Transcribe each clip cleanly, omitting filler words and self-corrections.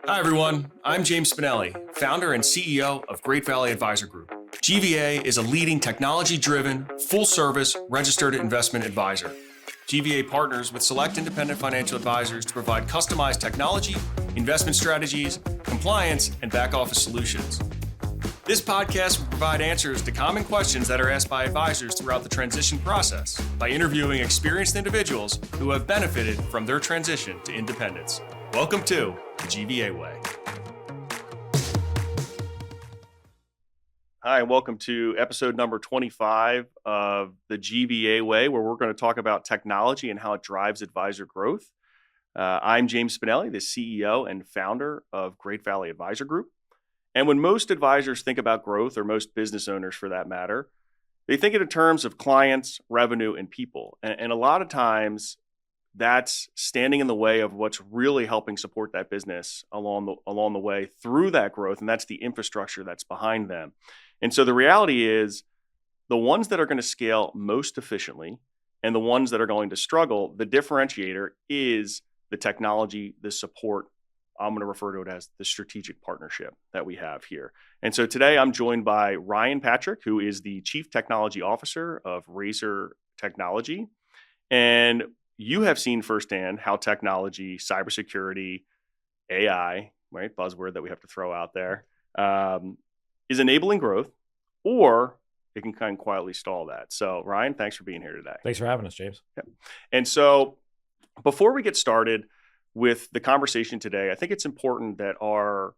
Hi, everyone. I'm James Spinelli, founder and CEO of Great Valley Advisor Group. GVA is a leading technology-driven, full-service, registered investment advisor. GVA partners with select independent financial advisors to provide customized technology, investment strategies, compliance, and back-office solutions. This podcast will provide answers to common questions that are asked by advisors throughout the transition process by interviewing experienced individuals who have benefited from their transition to independence. Welcome to the GVA Way. Hi, and welcome to episode number 25 of the GVA Way, where we're going to talk about technology and how it drives advisor growth. I'm James Spinelli, the CEO and founder of Great Valley Advisor Group. And when most advisors think about growth, or most business owners for that matter, they think in terms of clients, revenue, and people. And a lot of times, that's standing in the way of what's really helping support that business along the way through that growth, and that's the infrastructure that's behind them. And so the reality is, the ones that are going to scale most efficiently and the ones that are going to struggle, the differentiator is the technology, the support. I'm going to refer to it as the strategic partnership that we have here. And so today I'm joined by Ryan Patrick, who is the Chief Technology Officer of Razor Technology. And you have seen firsthand how technology, cybersecurity, AI, right, buzzword that we have to throw out there, is enabling growth, or it can kind of quietly stall that. So Ryan, thanks for being here today. Thanks for having us, James. Yep. And so before we get started with the conversation today, I think it's important that our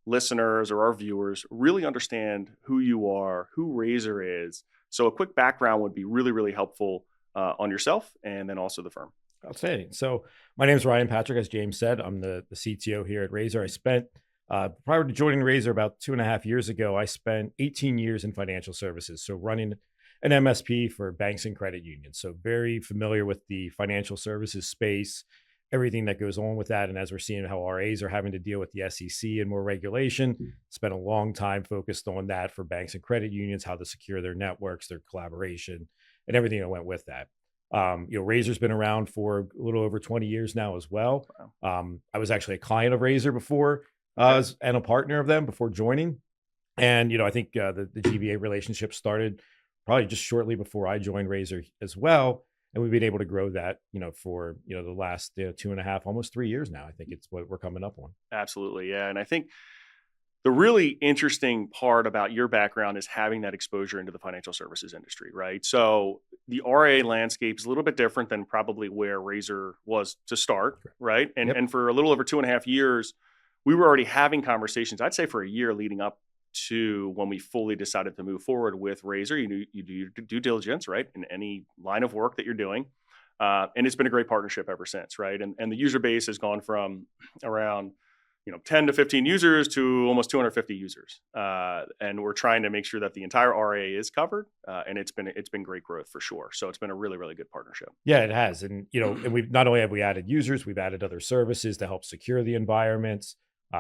listeners or our viewers really understand who you are, who Razor is. So a quick background would be really, really helpful on yourself and then also the firm. Outstanding. So my name is Ryan Patrick, as James said. I'm the CTO here at Razor. I spent, prior to joining Razor about 2.5 years ago, I spent 18 years in financial services. So running an MSP for banks and credit unions. So very familiar with the financial services space, everything that goes on with that. And as we're seeing how RAs are having to deal with the SEC and more regulation, spent a long time focused on that for banks and credit unions, how to secure their networks, their collaboration, and everything that went with that. Razor's been around for a little over 20 years now as well. Wow. I was actually a client of Razor before and a partner of them before joining. And, I think the GVA relationship started probably just shortly before I joined Razor as well. And we've been able to grow that, for, the last 2.5, almost 3 years now. I think it's what we're coming up on. Absolutely. Yeah. And I think the really interesting part about your background is having that exposure into the financial services industry, right? So the RA landscape is a little bit different than probably where Razor was to start, right? And Yep. and for a little over 2.5 years, we were already having conversations, I'd say for a year leading up to when we fully decided to move forward with Razor. You do your due diligence, right? In any line of work that you're doing. And it's been a great partnership ever since, right? And the user base has gone from around 10 to 15 users to almost 250 users. And we're trying to make sure that the entire RA is covered. And it's been great growth for sure. So it's been a really, really good partnership. Yeah, it has. And, and we've not only have we added users, we've added other services to help secure the environments,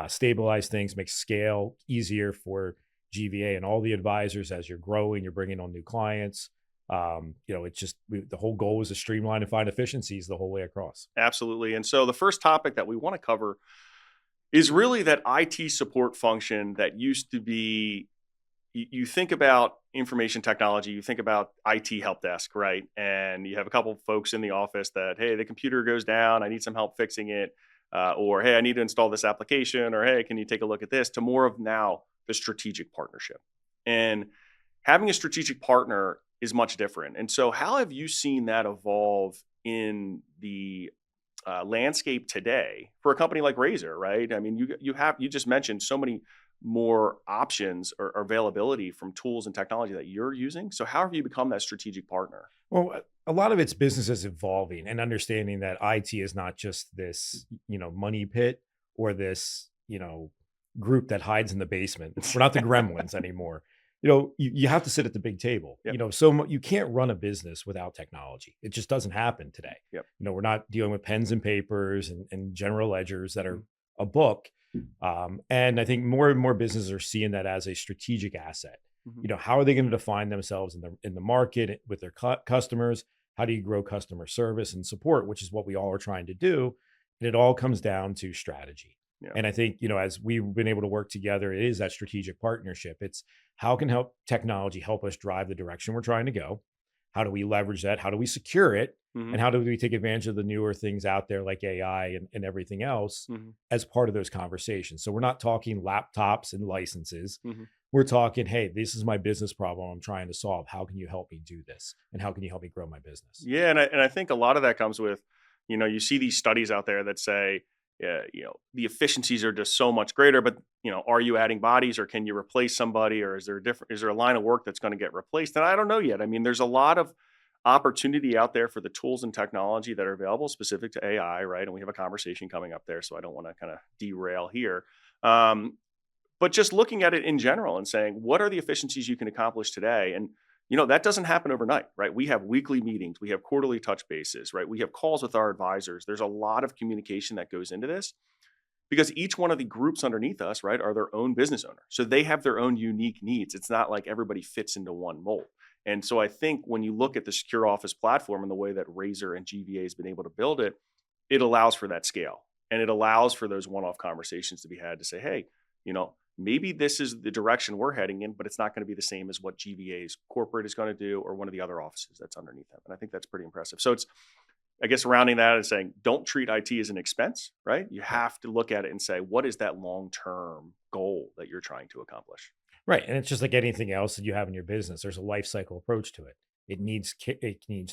stabilize things, make scale easier for GVA and all the advisors as you're growing, you're bringing on new clients. It's just the whole goal was to streamline and find efficiencies the whole way across. Absolutely. And so the first topic that we want to cover is really that IT support function that used to be, you think about information technology, you think about IT help desk, right? And you have a couple of folks in the office that, hey, the computer goes down, I need some help fixing it. Or, hey, I need to install this application, or, hey, can you take a look at this? To more of now the strategic partnership. And having a strategic partner is much different. And so how have you seen that evolve in the landscape today for a company like Razor, right? I mean, you just mentioned so many more options or availability from tools and technology that you're using. So how have you become that strategic partner? Well, a lot of it's business is evolving and understanding that IT is not just this, money pit or this, group that hides in the basement. We're not the gremlins anymore. You have to sit at the big table. Yep. So you can't run a business without technology. It just doesn't happen today. Yep. We're not dealing with pens and papers and general ledgers that are a book. And I think more and more businesses are seeing that as a strategic asset. Mm-hmm. How are they going to define themselves in the market with their customers? How do you grow customer service and support, which is what we all are trying to do? And it all comes down to strategy. Yeah. And I think, as we've been able to work together, it is that strategic partnership. It's how can help technology help us drive the direction we're trying to go? How do we leverage that? How do we secure it? Hmm. And how do we take advantage of the newer things out there like AI and everything else Hmm. as part of those conversations? So we're not talking laptops and licenses. Hmm. We're talking, hey, this is my business problem I'm trying to solve. How can you help me do this? And how can you help me grow my business? Yeah, and I think a lot of that comes with, you see these studies out there that say, the efficiencies are just so much greater. But are you adding bodies, or can you replace somebody, or is there a line of work that's going to get replaced? And I don't know yet. I mean, there's a lot of opportunity out there for the tools and technology that are available specific to AI, right? And we have a conversation coming up there, so I don't want to kind of derail here. Um, but just looking at it in general and saying, what are the efficiencies you can accomplish today? And that doesn't happen overnight, right? We have weekly meetings, we have quarterly touch bases, right? We have calls with our advisors. There's a lot of communication that goes into this because each one of the groups underneath us, right, are their own business owner. So they have their own unique needs. It's not like everybody fits into one mold. And so I think when you look at the secure office platform and the way that Razor and GVA has been able to build it, it allows for that scale, and it allows for those one-off conversations to be had to say, hey, maybe this is the direction we're heading in, but it's not going to be the same as what GVA's corporate is going to do or one of the other offices that's underneath them. And I think that's pretty impressive. So it's, I guess, rounding that and saying, don't treat IT as an expense, right? You Right. have to look at it and say, what is that long-term goal that you're trying to accomplish? Right. And it's just like anything else that you have in your business. There's a life cycle approach to it. It needs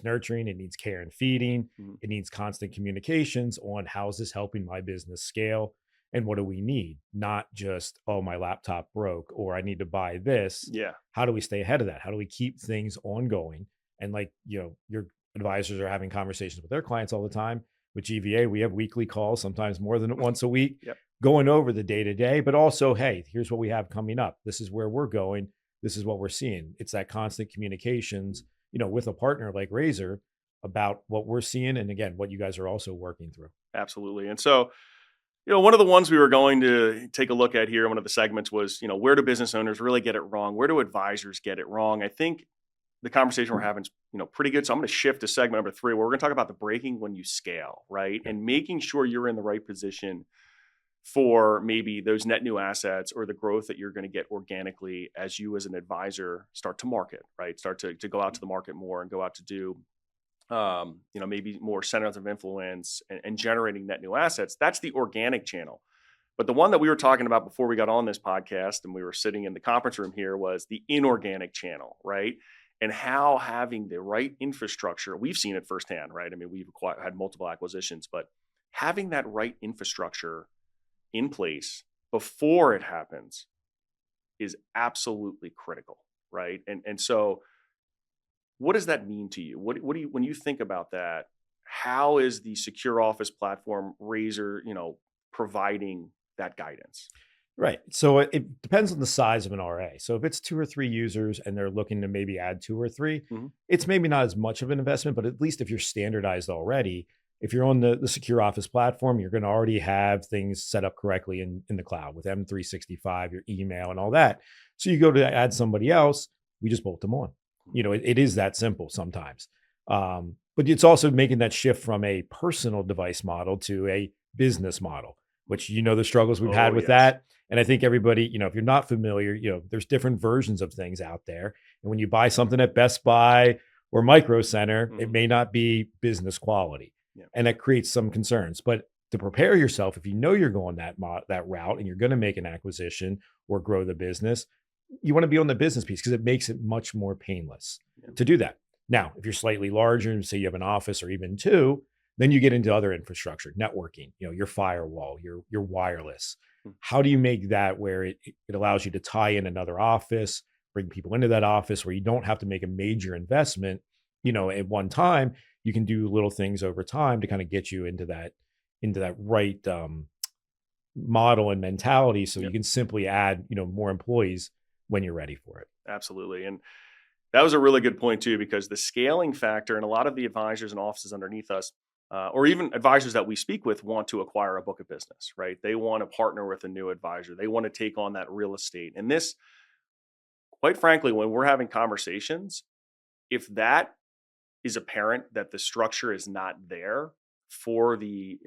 nurturing, it needs care and feeding, Mhm. it needs constant communications on how is this helping my business scale and what do we need? Not just, oh, my laptop broke or I need to buy this. Yeah. How do we stay ahead of that? How do we keep things ongoing? And like, your advisors are having conversations with their clients all the time. With GVA, we have weekly calls, sometimes more than once a week, Yep. going over the day to day, but also, hey, here's what we have coming up. This is where we're going. This is what we're seeing. It's that constant communications, with a partner like Razor about what we're seeing. And again, what you guys are also working through. Absolutely. And so, one of the ones we were going to take a look at here, one of the segments was, where do business owners really get it wrong? Where do advisors get it wrong? I think the conversation we're having is, pretty good. So I'm going to shift to segment number 3, where we're going to talk about the breaking when you scale, right? Okay. And making sure you're in the right position for maybe those net new assets or the growth that you're going to get organically as you as an advisor start to market, right? Start to go out to the market more and go out to do maybe more centers of influence and generating net new assets. That's the organic channel. But the one that we were talking about before we got on this podcast and we were sitting in the conference room here was the inorganic channel, right? And how having the right infrastructure, we've seen it firsthand, right? I mean, we've had multiple acquisitions, but having that right infrastructure in place before it happens is absolutely critical, right? And so what does that mean to you? What do you, when you think about that, how is the secure office platform Razor, providing that guidance? Right. So it depends on the size of an RA. So if it's 2 or 3 users and they're looking to maybe add 2 or 3, Mhm. it's maybe not as much of an investment, but at least if you're standardized already, if you're on the secure office platform, you're going to already have things set up correctly in the cloud with M365, your email and all that. So you go to add somebody else, we just bolt them on. It is that simple sometimes. But it's also making that shift from a personal device model to a business model, which the struggles we've Oh, had with yes. that. And I think everybody, if you're not familiar, there's different versions of things out there. And when you buy something at Best Buy or Micro Center, it Mhm. may not be business quality. Yeah. And that creates some concerns. But to prepare yourself, if you know you're going that route and you're going to make an acquisition or grow the business, you want to be on the business piece because it makes it much more painless Yeah. to do that. Now, if you're slightly larger and say you have an office or even 2, then you get into other infrastructure, networking, your firewall, your wireless. Mm. How do you make that where it allows you to tie in another office, bring people into that office where you don't have to make a major investment, at one time. You can do little things over time to kind of get you into that right model and mentality so you Yep. can simply add, more employees when you're ready for it. Absolutely. And that was a really good point too, because the scaling factor and a lot of the advisors and offices underneath us, or even advisors that we speak with, want to acquire a book of business, right? They want to partner with a new advisor. They want to take on that real estate. And this, quite frankly, when we're having conversations, if that is apparent that the structure is not there for the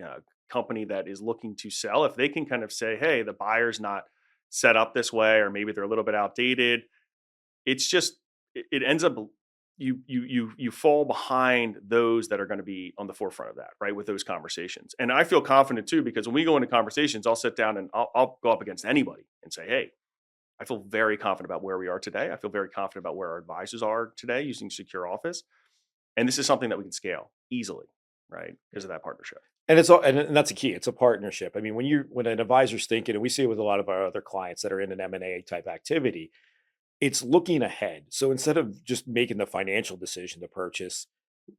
company that is looking to sell, if they can kind of say, hey, the buyer's not set up this way, or maybe they're a little bit outdated, it's just it ends up you fall behind those that are going to be on the forefront of that, right? With those conversations. And I feel confident too, because when we go into conversations, I'll sit down and I'll go up against anybody and say, hey, I feel very confident about where we are today. I feel very confident about where our advisors are today using Secure Office. And this is something that we can scale easily, right? Because of that partnership. And it's all, and that's a key. It's a partnership. I mean, when an advisor's thinking, and we see it with a lot of our other clients that are in an M&A type activity, it's looking ahead. So instead of just making the financial decision to purchase,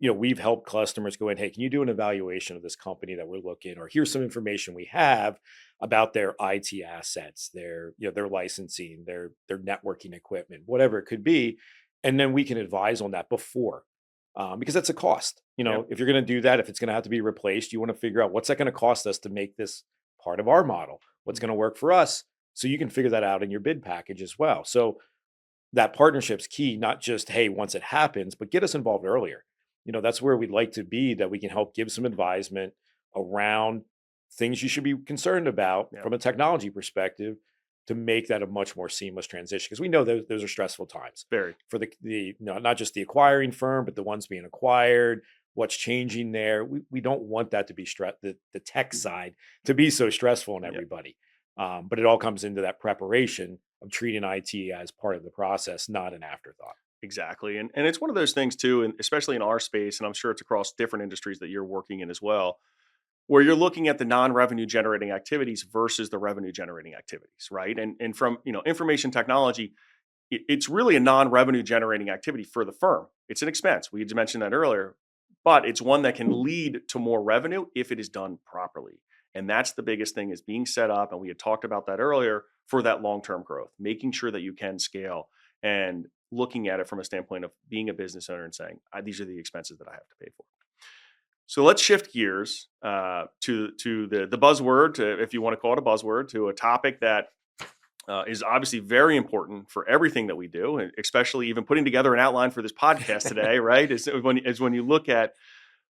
we've helped customers go in, hey, can you do an evaluation of this company that we're looking, or here's some information we have about their IT assets, their licensing, their networking equipment, whatever it could be. And then we can advise on that before, because that's a cost. Yep. If you're going to do that, if it's going to have to be replaced, you want to figure out what's that going to cost us to make this part of our model, what's going to work for us. So you can figure that out in your bid package as well. So that partnership's key, not just, hey, once it happens, but get us involved earlier. That's where we'd like to be, that we can help give some advisement around things you should be concerned about from a technology perspective to make that a much more seamless transition. Because we know those are stressful times. Very. For the not just the acquiring firm, but the ones being acquired, what's changing there. We don't want that to be the tech side to be so stressful on everybody. But it all comes into that preparation of treating IT as part of the process, not an afterthought. Exactly. And it's one of those things too, and especially in our space, and I'm sure it's across different industries that you're working in as well, where you're looking at the non-revenue generating activities versus the revenue generating activities, right? And from information technology, it's really a non-revenue generating activity for the firm. It's an expense. We had mentioned that earlier, but it's one that can lead to more revenue if it is done properly. And that's the biggest thing, is being set up, and we had talked about that earlier, for that long-term growth, making sure that you can scale, and looking at it from a standpoint of being a business owner and saying, these are the expenses that I have to pay for. So let's shift gears to the buzzword, if you want to call it a buzzword, to a topic that is obviously very important for everything that we do, and especially even putting together an outline for this podcast today, right? Is when you look at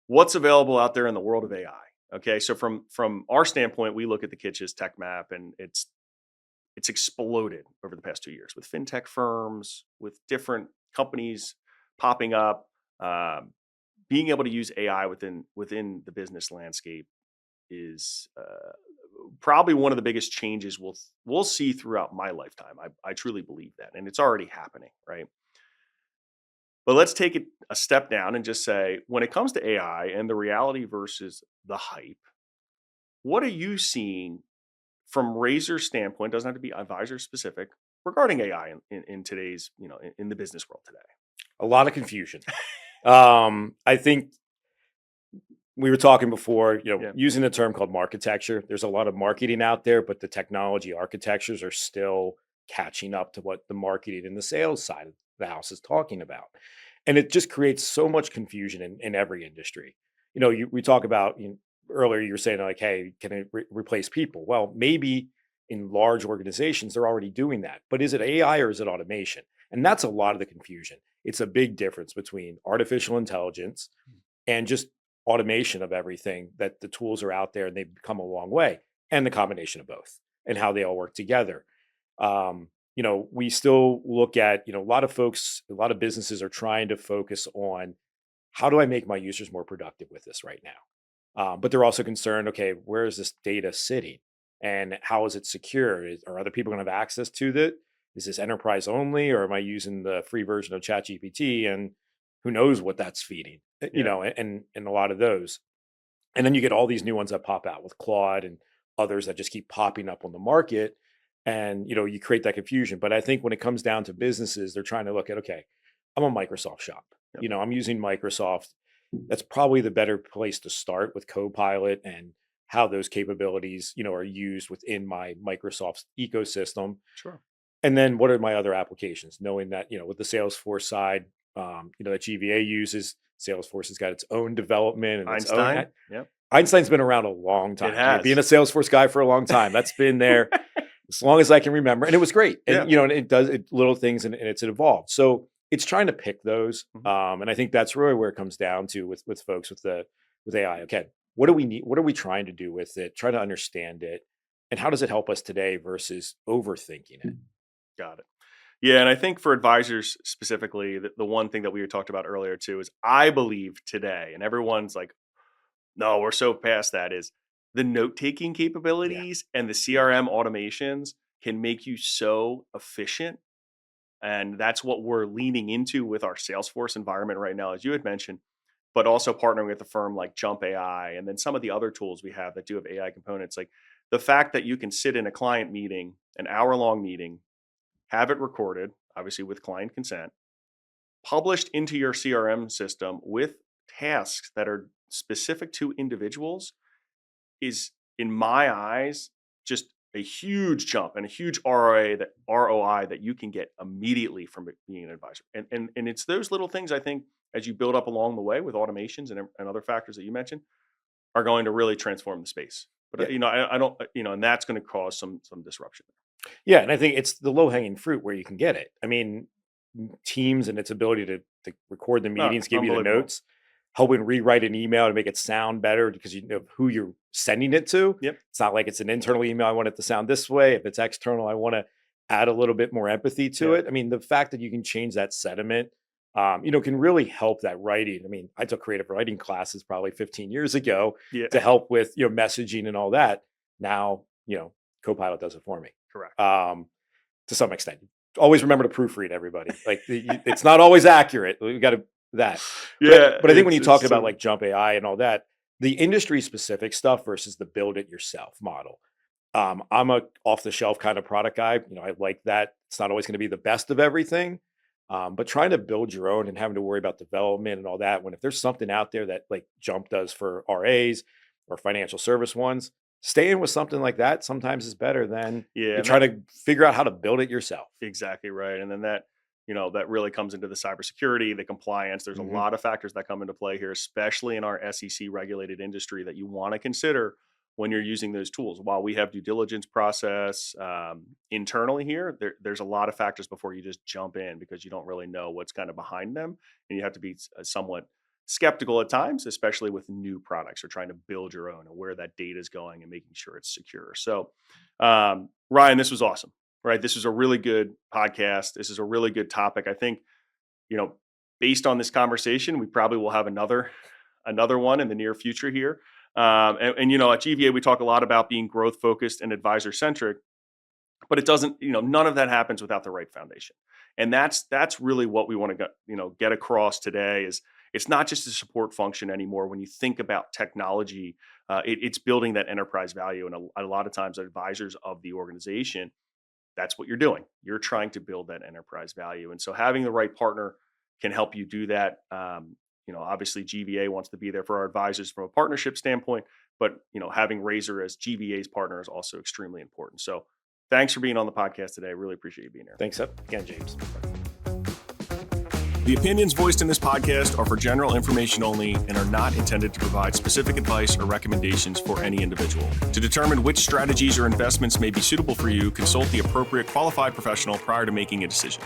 what's available out there in the world of AI. Okay, so from our standpoint, we look at the ChFC tech map, and it's exploded over the past 2 years with fintech firms, with different companies popping up. Being able to use AI within the business landscape is probably one of the biggest changes we'll see throughout my lifetime. I truly believe that, and it's already happening, right? But let's take it a step down and just say, when it comes to AI and the reality versus the hype, what are you seeing from Razor's standpoint? Doesn't have to be advisor specific, regarding AI in today's, in the business world today. A lot of confusion. I think we were talking before, using the term called marketecture. There's a lot of marketing out there, but the technology architectures are still catching up to what the marketing and the sales side of the house is talking about. And it just creates so much confusion in every industry. We talk about, earlier you were saying, like, hey, can it replace people? Well, maybe in large organizations, they're already doing that. But is it AI or is it automation? And that's a lot of the confusion. It's a big difference between artificial intelligence and just automation of everything, that the tools are out there and they've come a long way, and the combination of both and how they all work together. We still look at, a lot of businesses are trying to focus on, how do I make my users more productive with this right now? But they're also concerned, okay, where is this data sitting and how is it secure? Are other people going to have access to it? Is this enterprise only, or am I using the free version of ChatGPT, and who knows what that's feeding, and a lot of those. And then you get all these new ones that pop out with Claude and others that just keep popping up on the market. And, you create that confusion. But I think when it comes down to businesses, they're trying to look at, okay, I'm a Microsoft shop. Yep. I'm using Microsoft. That's probably the better place to start with Copilot and how those capabilities, are used within my Microsoft ecosystem. Sure. And then what are my other applications? Knowing that, with the Salesforce side, that GVA uses, Salesforce has got its own development and Einstein. its own. Yep. Einstein's been around a long time. It has. Being a Salesforce guy for a long time, that's been there as long as I can remember. And it was great. And, and it does little things, and it's evolved. So it's trying to pick those. And I think that's really where it comes down to with folks with AI. Okay, what do we need? What are we trying to do with it? Try to understand it. And how does it help us today versus overthinking it? Got it. Yeah, and I think for advisors specifically, the one thing that we talked about earlier too is I believe today, and everyone's like, no, we're so past that, is the note-taking Yeah. capabilities and the CRM automations can make you so efficient. And that's what we're leaning into with our Salesforce environment right now, as you had mentioned, but also partnering with a firm like Jump AI and then some of the other tools we have that do have AI components. Like the fact that you can sit in a client meeting, an hour-long meeting, have it recorded, obviously with client consent, published into your CRM system with tasks that are specific to individuals is, in my eyes, just a huge jump and a huge ROI that you can get immediately from being an advisor. And it's those little things I think as you build up along the way with automations and other factors that you mentioned are going to really transform the space. But Yeah. I don't and that's going to cause some disruption. Yeah. And I think it's the low hanging fruit where you can get it. I mean, Teams and its ability to record the No, meetings, give you the unbelievable. notes, helping rewrite an email to make it sound better because you know who you're sending it to. Yep. It's not like it's an internal email. I want it to sound this way. If it's external, I want to add a little bit more empathy to Yeah. it. I mean, the fact that you can change that sentiment, can really help that writing. I mean, I took creative writing classes probably 15 years ago Yeah. to help with, messaging and all that. Now, Copilot does it for me. Correct. To some extent. Always remember to proofread, everybody. Like it's not always accurate. We got to that. Yeah. But I think when you talk it's about so like Jump AI and all that, the industry specific stuff versus the build it yourself model. I'm a off the shelf kind of product guy. I like that. It's not always going to be the best of everything. But trying to build your own and having to worry about development and all that, when if there's something out there that like Jump does for RAs or financial service ones, staying with something like that sometimes is better than yeah. you And try to figure out how to build it yourself. exactly right. And then that really comes into the cybersecurity, the compliance. There's a Mhm. lot of factors that come into play here, especially in our SEC regulated industry that you want to consider when you're using those tools. While we have due diligence process internally here, there's a lot of factors before you just jump in because you don't really know what's kind of behind them. And you have to be somewhat skeptical at times, especially with new products or trying to build your own and where that data is going and making sure it's secure. So, Ryan, this was awesome, right? This is a really good podcast. This is a really good topic. I think, you know, based on this conversation, we probably will have another one in the near future here. And at GVA, we talk a lot about being growth focused and advisor centric, but it doesn't, none of that happens without the right foundation. And that's really what we want to get across today is it's not just a support function anymore. When you think about technology, it's building that enterprise value. And a lot of times advisors of the organization, that's what you're doing. You're trying to build that enterprise value. And so having the right partner can help you do that. Obviously GVA wants to be there for our advisors from a partnership standpoint, but having Razor as GVA's partner is also extremely important. So thanks for being on the podcast today. I really appreciate you being here. Thanks again, James. The opinions voiced in this podcast are for general information only and are not intended to provide specific advice or recommendations for any individual. To determine which strategies or investments may be suitable for you, consult the appropriate qualified professional prior to making a decision.